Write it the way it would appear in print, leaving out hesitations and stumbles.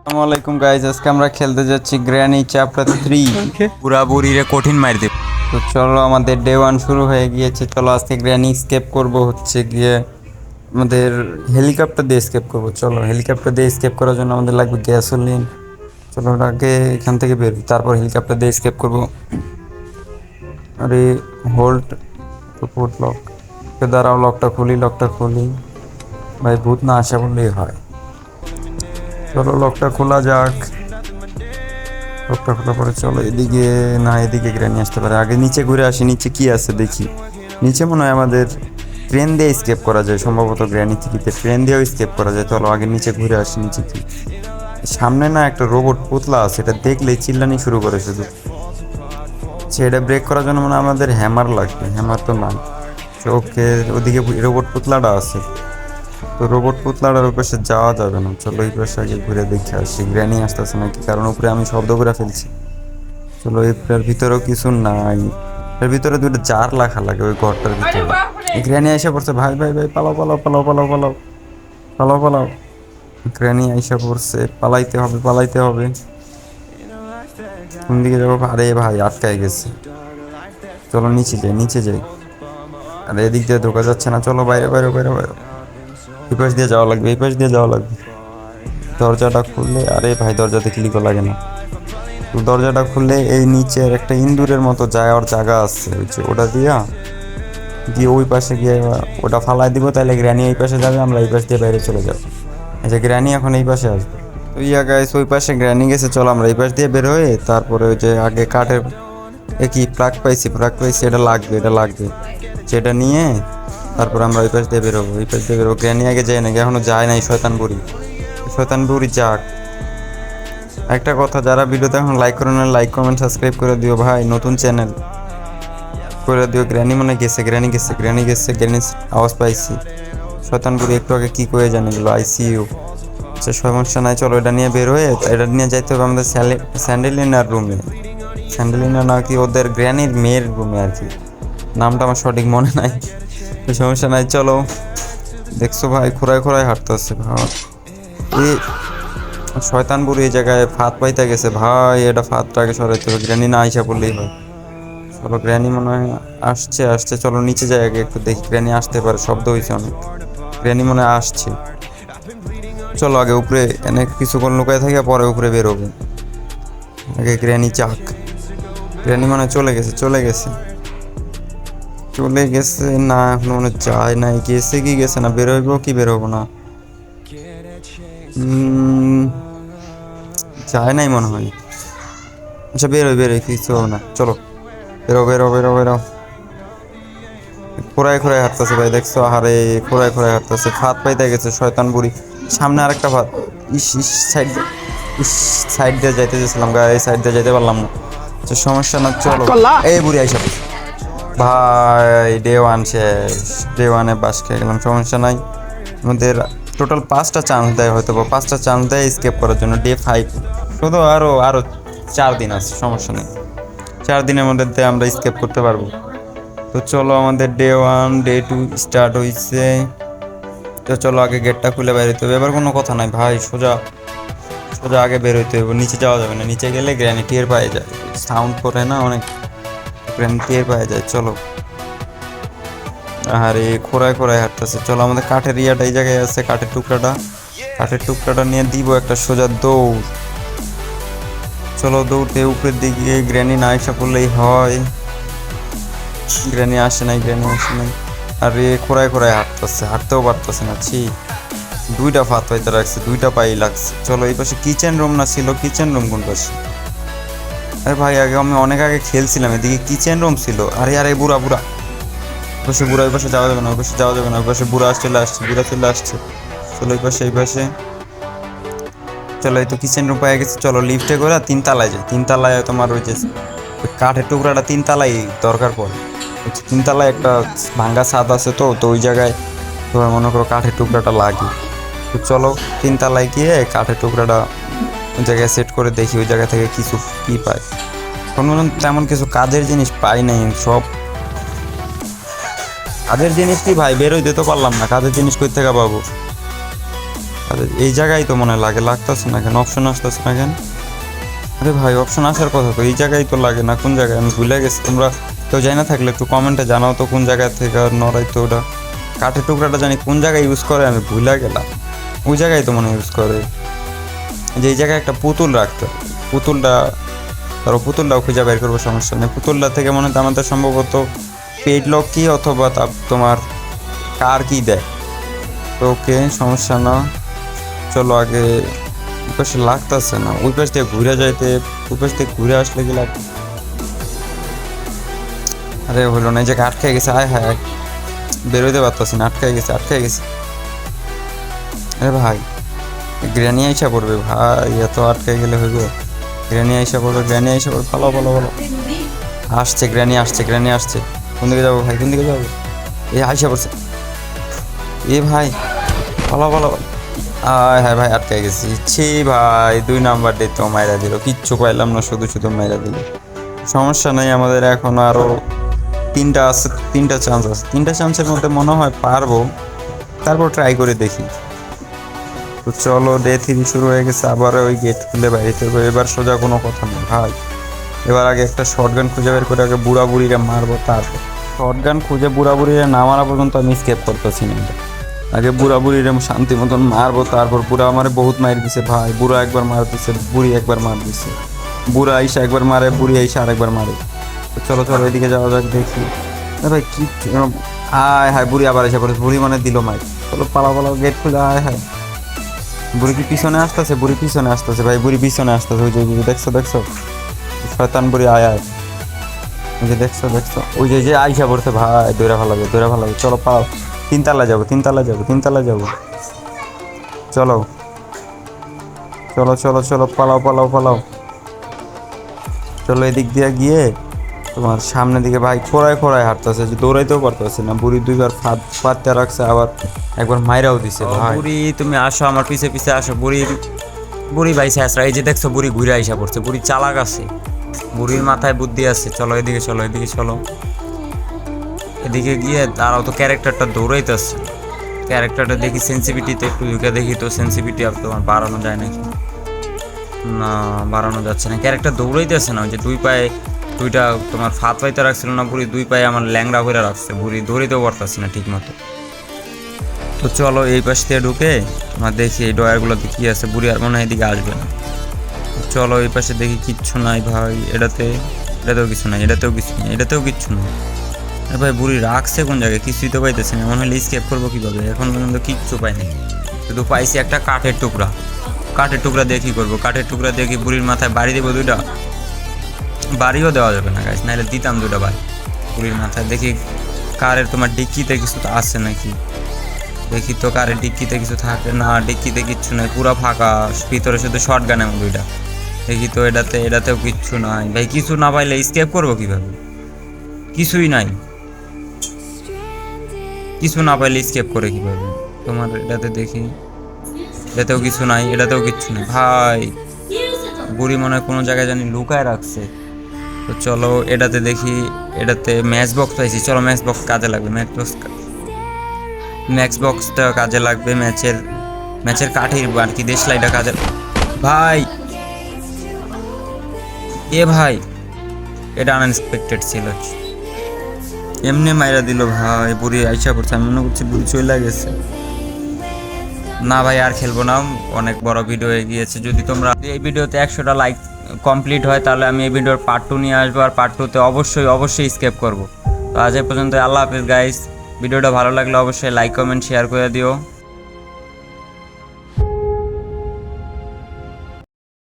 আসসালামু আলাইকুম গাইজ, আজকে আমরা খেলতে যাচ্ছি গ্র্যানি চ্যাপ্টার 3। পুরা বুড়িরে কঠিন মার দেব। তো চলো, আমাদের ডে 1 শুরু হয়ে গিয়েছে। চলো আজকে গ্র্যানি স্কেপ করব, হচ্ছে গিয়ে আমাদের হেলিকপ্টার দিয়ে স্কেপ করব। চলো হেলিকপ্টার দিয়ে স্কেপ করার জন্য আমাদের লাগবে গ্যাসোলিন। চলো আগে এখান থেকে বের হই, তারপর হেলিকপ্টার দিয়ে স্কেপ করব। আরে হোল্ড তো ফুট লক, দাঁড়াও, লকটা খুলি। ভাই ভূত না আসা বললেই হয়। চলো লকটা খোলা যাক। লকটা খোলা পরে চলো এদিকে, না এদিকে গ্র্যানি আসতে পারে। আগে নিচে ঘুরে আসি, নিচে কি আছে দেখি। নিচে মনে হয় আমাদের ট্রেন দিয়ে স্কেপ করা যায় সম্ভবত। গ্র্যানি টিকিতে ট্রেন দিয়েও স্কেপ করা যায়। চলো আগে নিচে ঘুরে আসি, নিচে কি সামনে না একটা রোবট পুতলা আছে, এটা দেখলেই চিল্লানি শুরু করে শুধু। সেটা ব্রেক করার জন্য মানে আমাদের হ্যামার লাগবে। হ্যামার তো না, ওকে ওদিকে রোবট পুতলাটা আছে। তো রোবট পুতলাটার ওই পাশে যাওয়া যাবে না। চলো এই পাশে আগে ঘুরে দেখে আসি গ্র্যানি আসতেছে নাকি, কারণ উপরে আমি শব্দ করে ফেলছি। চলো এটার ভিতরেও কিছু নাই। এর ভিতরে দুটো জার রাখা লাগে ওই ঘরটার ভিতরে। গ্র্যানি এসে পড়ছে, ভাই ভাই ভাই পালাও পালাও পালাও পালাও পালাও পালাও পালাও। গ্র্যানি এসে পড়ছে, পালাইতে হবে। কোন দিকে যাবো? আরে ভাই আটকায় গেছে। চলো নিচে যাই। আরে এদিক দিয়ে ঢোকা যাচ্ছে না। চলো বাইরে বাইরে বাইরে বাইরে, এই পাশ দিয়ে যাওয়া লাগবে, এই পাশ দিয়ে যাওয়া লাগবে। দরজাটা খুললে, আরে ভাই দরজাতে ক্লিকও লাগে না। তো দরজাটা খুললে এই নিচের একটা ইন্দুরের মতো যাওয়ার জায়গা আছে, ওই যে ওটা গিয়ে ওই পাশে গিয়ে ওটা ফালাই দিব, তাহলে গ্র্যানি এই পাশে যাবে, আমরা এই পাশ দিয়ে বাইরে চলে যাবো। আচ্ছা গ্র্যানি এখন এই পাশে আসবে। তো গাইস, ওই পাশে গ্র্যানি গেছে। চলো আমরা এই পাশ দিয়ে বের হয়ে তারপরে ওই যে আগে কাঠের কি প্লাগ পাইছি, এটা লাগবে যেটা নিয়ে তারপর আমরা ওই পাশ দিয়ে বেরোবো। গ্র্যানি আগে যায় নাকি, এখনো যায় নাই। শয়তান বুড়ি যাক। একটা কথা, যারা ভিডিওতে এখন লাইক করে না, লাইক কমেন্ট সাবস্ক্রাইব করে দিও ভাই, নতুন চ্যানেল করে দিও। গ্র্যানি মনে গ্র্যানি গেছে। গ্র্যানির আওয়াজ পাইছি। শয়তান বুড়ি একটু আগে কি করে জানি গেলো, আইসিইউ। আচ্ছা সমস্যা নাই, চলো এটা নিয়ে বের হয়ে এটা নিয়ে যাইতে হবে আমাদের স্যান্ডেলিনার রুমে। স্যান্ডেলিনা না কি ওদের গ্র্যানির মেয়ের রুমে আর কি, নামটা আমার সঠিক মনে নাই। তো সমস্যা নাই, চলো। দেখছো ভাই খোঁড়ায় হাঁটতেছে ভাই। এই শয়তান বুড়ি এই জায়গায় ফাঁদ পাইতে গেছে ভাই, এটা ফাঁদটাকে সরাইতে হবে। গ্র্যানি না আইসা পড়লেই হয়। চলো গ্র্যানি মনে হয় আসছে। চলো নিচে যাই আগে একটু দেখি, গ্র্যানি আসতে পারে, শব্দ হয়েছে অনেক। গ্র্যানি মনে হয় আসছে। চলো আগে উপরে এনে কিছুক্ষণ লুকায় থাকে, পরে উপরে বেরোবো। আগে গ্র্যানি চাক। গ্র্যানি মনে হয় চলে গেছে না, এখন মনে হয় যায় নাই। গেছে না, বেরোবো না। যায় নাই মনে হয়। আচ্ছা বেরোই কিছু হবে না। চলো বেরো। খোঁড়ায় হাঁটতেছে ভাই, দেখছো? আহারে খোঁড়ায় হাঁটতেছে, ফাঁদ পাইতে গেছে শয়তান বুড়ি। সামনে আরেকটা ফাঁদ। সাইড দিয়ে যাইতে চেয়েছিলাম এই সাইড দিয়ে যাইতে পারলাম না। আচ্ছা সমস্যা না, চলো। এই বুড়ি আইসা ভাই, ডে 1 শেষ। ডে 1-এ বাস খেয়ে গেলাম। সমস্যা নাই, আমাদের টোটাল 5টা চান্স দেয়, হয়তো 5টা চান্স দেয় স্কেপ করার জন্য। ডে 5 শুধু আরো 4 দিন আছে, সমস্যা নেই। 4 দিনের মধ্যে আমরা স্কেপ করতে পারবো। তো চলো আমাদের ডে 1 ডে 2 স্টার্ট হয়েছে। তো চলো আগে গেটটা খুলে বের হইতে হবে। এবার কোনো কথা নাই ভাই, সোজা আগে বের হইতে হবে। নিচে যাওয়া যাবে না, নিচে গেলে গ্র্যানি টের পায়ে যায়, সাউন্ড করে না অনেক, গ্র্যানি টের পায়ে যায়। চলো আরে খোঁড়ায় হাঁটতেছে। চলো আমাদের কাঠের এই জায়গায় আছে, কাঠের টুকরাটা নিয়ে দিব একটা সোজা দৌড়। চলো দৌড়তে উপরের দিকে। গ্র্যানি না এসে পড়লেই হয়। গ্র্যানি আসে নাই। আরে খোঁড়ায় হাঁটতেও পারতেছে না। 2টা ফাত পাইতে রাখছে, 2টা পাই লাগছে। চলো এই পাশে কিচেন রুম না ছিল, কিচেন রুম কোন পাশে? আরে ভাই আমি অনেক আগে খেলছিলাম, এদিকে কিচেন রুম ছিল। আরে বুড়া ওই পাশে যাওয়া যাবে না, ওই পাশে বুড়া চলে আসছে। চলো এই পাশে চলো, এই তো কিচেন রুম পাই গেছে। চলো লিফটে করে 3 তলায় যাই। 3 তলায় তোমার ওই যে কাঠের টুকরাটা 3 তলায় দরকার পড়ে। 3 তলায় একটা ভাঙ্গা ছাদ আছে, তো ওই জায়গায় তোমার মনে করো কাঠের টুকরাটা লাগে। তো চলো 3 তলায় গিয়ে কাঠের টুকরাটা ওই জায়গায় সেট করে দেখি ওই জায়গা থেকে কিছু কি পাই। কোনো তেমন কিছু কাজের জিনিস পাই নাই। সব কাজের জিনিস কি ভাই, বেরোইতে তো পারলাম না, কাজের জিনিস কই থেকে পাবো? আরে এই জায়গায় তো মনে লাগে, লাগতেছে না কেন? অপশন আসতেছে না কেন? আরে ভাই অপশন আসার কথা তো, এই জায়গায় তো লাগে না, কোন জায়গায় আমি ভুলে গেছি। তোমরা কেউ জানা থাকলে একটু কমেন্টে জানাও তো কোন জায়গা থেকে নড়াই তো ওটা। কাঠের টুকরাটা জানি কোন জায়গায় ইউজ করে, আমি ভুলে গেলাম। ওই জায়গায় তো মনে ইউজ করে, যে এই জায়গায় একটা পুতুল রাখতে হবে। পুতুলটা ধরো, পুতুলটাও খুঁজে বের করবো, সমস্যা নেই। পুতুলটা থেকে মনে হয় আমাদের সম্ভবত পেড লক কি অথবা তোমার কার কি দেয়। তো ওকে, সমস্যা না। চলো আগে ওই পাশে লাগতেছে না, ওই পাশ দিয়ে ঘুরে যাইতে, ওই পাশ থেকে ঘুরে আসলে কি লাগবে? আরে হলো না, এই জায়গায় আটকে গেছে। আয় হায়, বেরোতে পারতেছি না, আটকে গেছে, আটকে গেছে। আরে ভাই গ্র্যানি আইসা পড়বে ভাই, এত আটকে গেলে হইব? গ্র্যানি আইসা পড়বে, গ্র্যানি আইসা পড়বে, ভালো ভালো ভালো। আসছে গ্র্যানি, আসছে গ্র্যানি আসছে। কোন দিকে যাবো ভাই, কোন দিকে যাবো? এ আইসা পড়ছে। এ ভাই ভালো ভালো। আয় হ্যাঁ ভাই, আটকে গেছি। ছি ভাই, 2 নাম্বার ডে তো মাইরা দিল, কিচ্ছু পাইলাম না, শুধু শুধু মাইরা দিল। সমস্যা নেই, আমাদের এখন আরও 3টা আছে, 3টা চান্স আছে। 3টা চান্সের মধ্যে মনে হয় পারবো, তারপর ট্রাই করে দেখি। তো চলো, ডে 3 শুরু হয়ে গেছে, আবার ওই গেট খুলে বাইরে হবে। এবার সোজা কোনো কথা নেই ভাই, এবার আগে একটা শর্টগান খুঁজে বের করে আগে বুড়া বুড়িরা মারবো। তারপর শর্টগান খুঁজে বুড়া বুড়িরা না মারা পর্যন্ত আমি স্কেপ করতেছি না। আগে বুড়া বুড়িরা শান্তি মতন মারবো, তারপর বুড়া আমারে বহুত মার দিছে ভাই। বুড়া একবার মার দিছে, বুড়ি একবার মার দিছে, বুড়া আইসা একবার মারে, বুড়ি আইসা আরেকবার মারে। তো চলো চলো, এদিকে যাওয়া যাক, দেখি। ভাই কি হায় হায়, বুড়ি আবার এসে পড়ে, বুড়ি মানে দিল মাই। চলো পালাও পালাও, গেট খুলে। হায় হায়, বুড়ি কি পিছনে আসতেছে? বুড়ি পিছনে আসতেছে ভাই, বুড়ি পিছনে আসতেছে। ওই যে দেখছো দেখছো, শয়তান বুড়ি, আয় আয়। ওই যে দেখছো দেখছো, ওই যে আইসা পড়ছে ভাই। দৌড়া ভালো লাগে, দৌড়া ভালো লাগে। চলো পালাও, 3 তলায় যাবো, 3 তলায় যাবো, 3 তলায় যাবো। চলো চলো চলো চলো, পালাও পালাও পালাও। চলো এদিক দিয়ে গিয়ে তোমার সামনের দিকে ভাই খোঁড়ায় খোঁড়ায় হাঁটতেছে, যে দৌড়াইতেও পারতেছে না। বুড়ি 2বার ফাঁদতে রাখছে, আবার একবার মাইরাও দিছে ভাই। বুড়ি তুমি আসো, আমার পিছে পিছে আসো। বুড়ি ভাই শেষরা, এই যে দেখছো বুড়ি ঘুরে আইসা পড়ছে। বুড়ি চালাক আছে, বুড়ির মাথায় বুদ্ধি আছে। চলো এদিকে চলো, এদিকে চলো। এদিকে গিয়ে তারাও তো ক্যারেক্টারটা দৌড়াইতেছে। ক্যারেক্টারটা দেখি সেন্সিভিটিতে একটু ঢুকে দেখি তো, সেন্সিভিটি আর তোমার বাড়ানো যায় নাকি না? বাড়ানো যাচ্ছে না, ক্যারেক্টার দৌড়াইতেছে না। ওই যে 2 পায়ে 2টা তোমার ফাঁদ পাইতে রাখছিল না বুড়ি, 2 পায়ে আমার ল্যাংড়া করে রাখছে। বুড়ি দৌড়িতেও পারতেছে না ঠিক মতো। তো চলো এই পাশ থেকে ঢুকে তোমার দেখি এই ডয়ারগুলোতে কী আছে। বুড়ি আর মনে হয় এদিকে আসবে না। চলো এই পাশে দেখি, কিচ্ছু নাই ভাই। এটাতেও কিছু নাই, এটাতেও কিছু নেই, এটাতেও কিচ্ছু নেই। আরে ভাই বুড়ি রাখছে কোন জায়গায়? কিছুই তো পাইতেছে না। মনে হলে স্কেপ করবো কীভাবে? এখন পর্যন্ত কিচ্ছু পাইনি, শুধু পাইছি একটা কাঠের টুকরা। কাঠের টুকরা দিয়ে কী করবো? কাঠের টুকরা দিয়ে কি বুড়ির মাথায় বাড়ি দেবো 2টা? বাড়িও দেওয়া যাবে না গাইস, নাহলে দিতাম 2টা বাড়ি বুড়ির মাথায়। দেখি কারের তোমার ডিক্কিতে কিছু তো আছে নাকি, দেখি তো কারের ডিক্কিতে কিছু থাকে না। ডিক্কিতে কিচ্ছু নাই, পুরো ফাঁকা, ভিতরে শুধু শর্টগান এমন 2টা। দেখি তো এটাতেও কিচ্ছু নাই ভাই। কিছু না পাইলে স্কেপ করবো কীভাবে? কিছুই নাই, কিছু না পাইলে স্কেপ করে কীভাবে? তোমার এটাতে দেখি, এটাতেও কিছু নাই, এটাতেও কিচ্ছু নেই ভাই। বুড়ি মনে হয় কোনো জায়গায় জানি লুকায় রাখছে। তো চলো এটাতে দেখি, এটাতে ম্যাচ বক্স পাইছি। চলো ম্যাচ বক্স কাজে লাগবে, ম্যাচ বক্সটা কাজে লাগবে। ম্যাচের কাঠির আর কি দেশলাইটা কাজে। ভাই ভাই, এটা আনএক্সপেক্টেড ছিল, এমনি মাইরা দিল ভাই। বুড়ি আইসা পড়ছে, আমি মনে করছি বুড়ি চলে গেছে। না ভাই আর খেলবো না, অনেক বড় ভিডিও হয়ে গিয়েছে। যদি তোমরা এই ভিডিওতে 100টা লাইক কমপ্লিট হয়, তাহলে আমি এই ভিডিওর পার্ট 2 নিয়ে আসবো। আর পার্ট 2তে অবশ্যই স্কেপ করবো। তো আজ এই পর্যন্ত, আল্লাহ হাফেজ গাইস। ভিডিওটা ভালো লাগলে অবশ্যই লাইক কমেন্ট শেয়ার করে দিও।